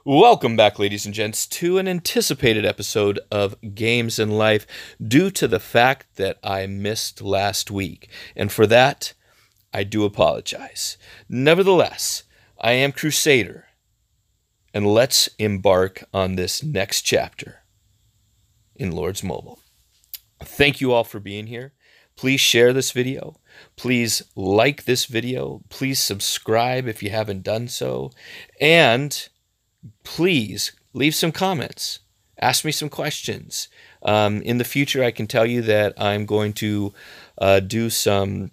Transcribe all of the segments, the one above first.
Welcome back, ladies and gents, to an anticipated episode of Games in Life due to the fact that I missed last week. And for that, I do apologize. Nevertheless, I am Crusader, and let's embark on this next chapter in Lords Mobile. Thank you all for being here. Please share this video. Please like this video. Please subscribe if you haven't done so. And please leave some comments. Ask me some questions. In the future, I can tell you that I'm going to do some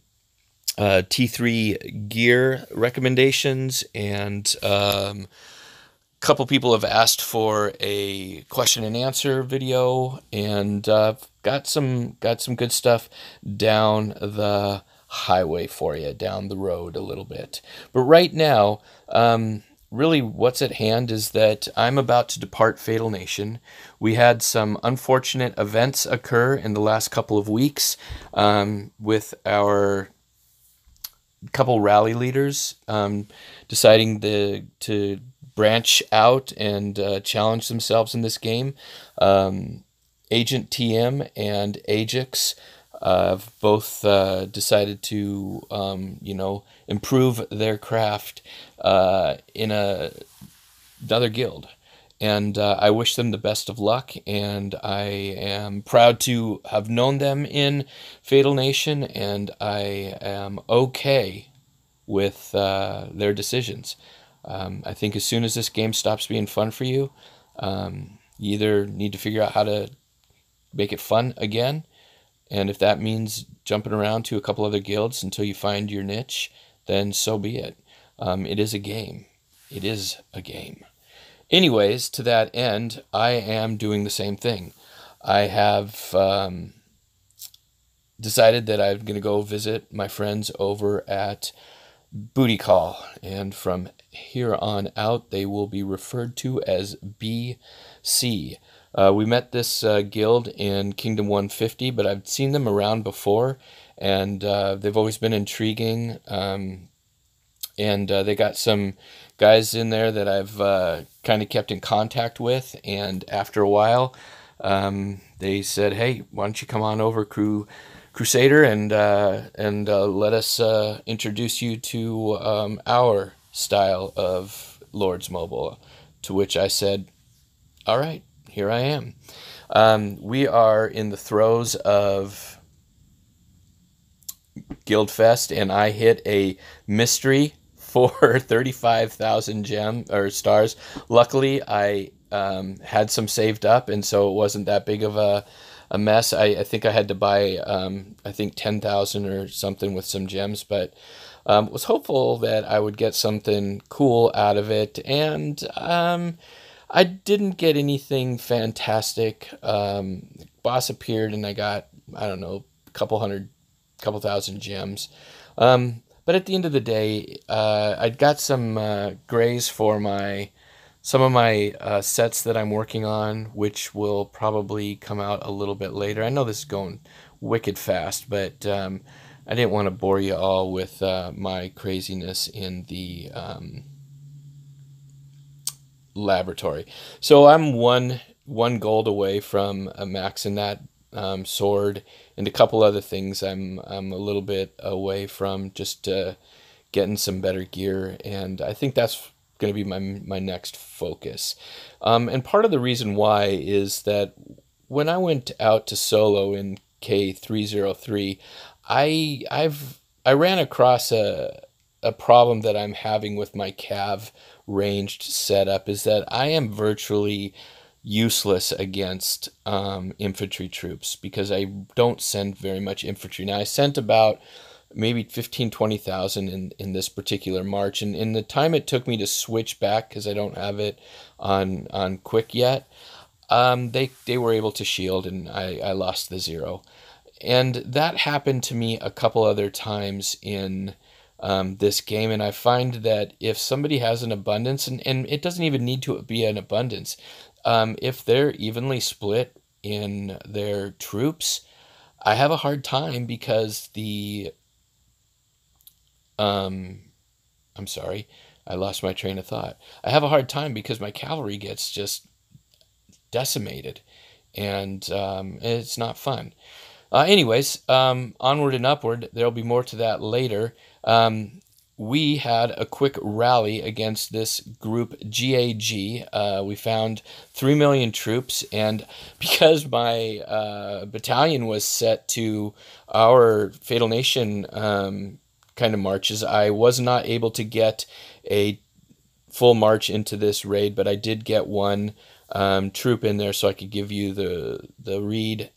T3 gear recommendations, and a couple people have asked for a question and answer video, and got some good stuff down the highway for you, down the road a little bit. But right now, really what's at hand is that I'm about to depart Fatal Nation. We had some unfortunate events occur in the last couple of weeks with our couple rally leaders deciding to branch out and challenge themselves in this game. Agent TM and Ajax both decided to, improve their craft in another guild. And I wish them the best of luck, and I am proud to have known them in Fatal Nation, and I am okay with their decisions. I think as soon as this game stops being fun for you, you either need to figure out how to make it fun again, and if that means jumping around to a couple other guilds until you find your niche, then so be it. It is a game. It is a game. Anyways, to that end, I am doing the same thing. I have decided that I'm going to go visit my friends over at Booty Call, and from here on out, they will be referred to as BC. We met this guild in Kingdom 150, but I've seen them around before, and they've always been intriguing. And they got some guys in there that I've kind of kept in contact with, and after a while, they said, "Hey, why don't you come on over, Crusader, and let us introduce you to our style of Lords Mobile." To which I said, "All right, here I am." We are in the throes of Guildfest, and I hit a mystery for 35,000 stars. Luckily, I had some saved up, and so it wasn't that big of a mess. I think I had to buy 10,000 or something with some gems, but was hopeful that I would get something cool out of it, and I didn't get anything fantastic. Boss appeared, and I got, I don't know, a couple thousand gems. But at the end of the day, I got some grays for some of my sets that I'm working on, which will probably come out a little bit later. I know this is going wicked fast, but I didn't want to bore you all with my craziness in the laboratory. So I'm one gold away from maxing that sword, and a couple other things I'm a little bit away from, just getting some better gear, and I think that's going to be my next focus. And part of the reason why is that when I went out to solo in K303, I ran across a problem that I'm having with my cav ranged setup, is that I am virtually useless against infantry troops, because I don't send very much infantry. Now, I sent about maybe 20,000 in this particular march, and in the time it took me to switch back, because I don't have it on quick yet, they were able to shield, and I lost the 0. And that happened to me a couple other times in this game, and I find that if somebody has an abundance, and it doesn't even need to be an abundance, if they're evenly split in their troops, I have a hard time, because the I'm sorry, I lost my train of thought. I have a hard time because my cavalry gets just decimated, and it's not fun. Anyways, onward and upward. There'll be more to that later. We had a quick rally against this group GAG. We found 3 million troops, and because my battalion was set to our Fatal Nation kind of marches, I was not able to get a full march into this raid, but I did get one troop in there so I could give you the read,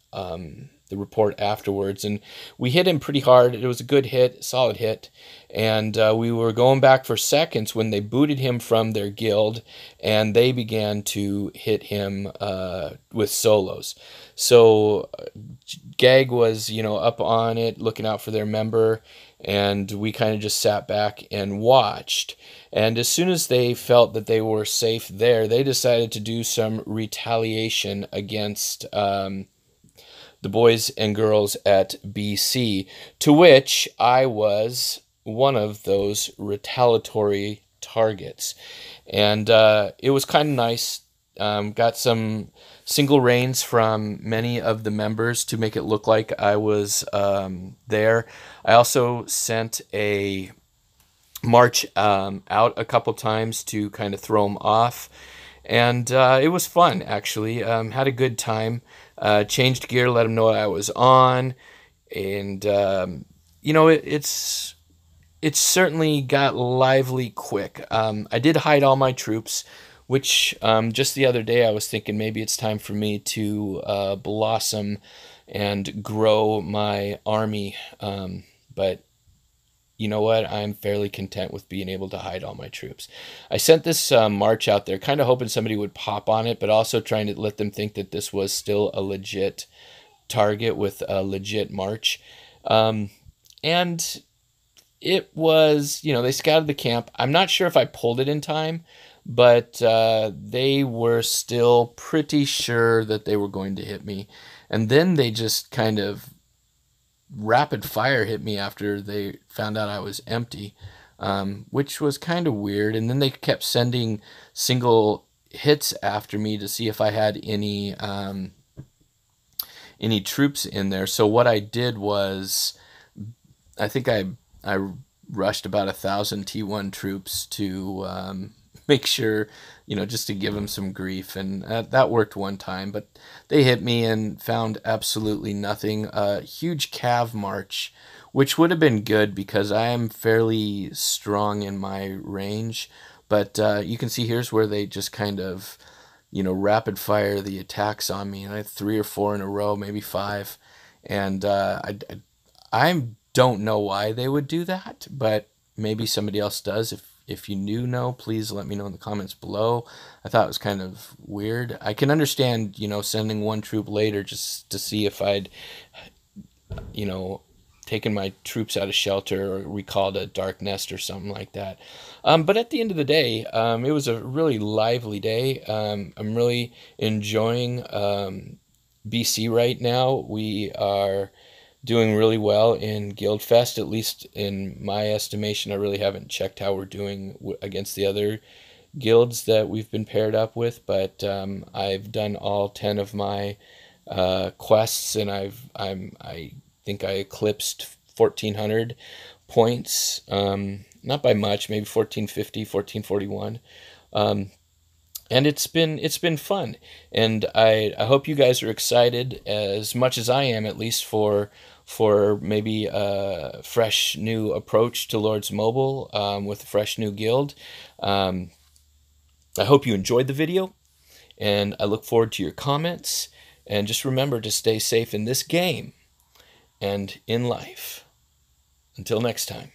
the report afterwards. And we hit him pretty hard. It was a good hit, solid hit. And we were going back for seconds when they booted him from their guild, and they began to hit him with solos. So Gag was, up on it, looking out for their member, and we kind of just sat back and watched. And as soon as they felt that they were safe there, they decided to do some retaliation against the boys and girls at BC, to which I was one of those retaliatory targets. And it was kind of nice. Got some single reigns from many of the members to make it look like I was there. I also sent a march out a couple times to kind of throw them off. And it was fun, actually. Had a good time. Changed gear, let them know I was on. And, it's certainly got lively quick. I did hide all my troops, which just the other day I was thinking maybe it's time for me to blossom and grow my army. But you know what? I'm fairly content with being able to hide all my troops. I sent this march out there kind of hoping somebody would pop on it, but also trying to let them think that this was still a legit target with a legit march. And it was, they scouted the camp. I'm not sure if I pulled it in time, but they were still pretty sure that they were going to hit me. And then they just kind of rapid fire hit me after they found out I was empty, which was kind of weird. And then they kept sending single hits after me to see if I had any troops in there. So what I did was, I think I rushed about 1,000 T1 troops to make sure, just to give them some grief. And that worked one time, but they hit me and found absolutely nothing. A huge cav march, which would have been good because I am fairly strong in my range. But you can see here's where they just kind of, rapid fire the attacks on me. And I had 3 or 4 in a row, maybe 5. And I don't know why they would do that, but maybe somebody else does. If you do know, please let me know in the comments below. I thought it was kind of weird. I can understand, sending one troop later just to see if I'd, taken my troops out of shelter or recalled a dark nest or something like that. But at the end of the day, it was a really lively day. I'm really enjoying BC right now. We are doing really well in Guildfest, at least in my estimation. I really haven't checked how we're doing against the other guilds that we've been paired up with, but I've done all 10 of my quests, and I think I eclipsed 1,400 points, not by much, maybe 1,450, 1,441. And it's been fun, and I hope you guys are excited as much as I am, at least for maybe a fresh new approach to Lords Mobile with a fresh new guild. I hope you enjoyed the video, and I look forward to your comments. And just remember to stay safe in this game and in life. Until next time.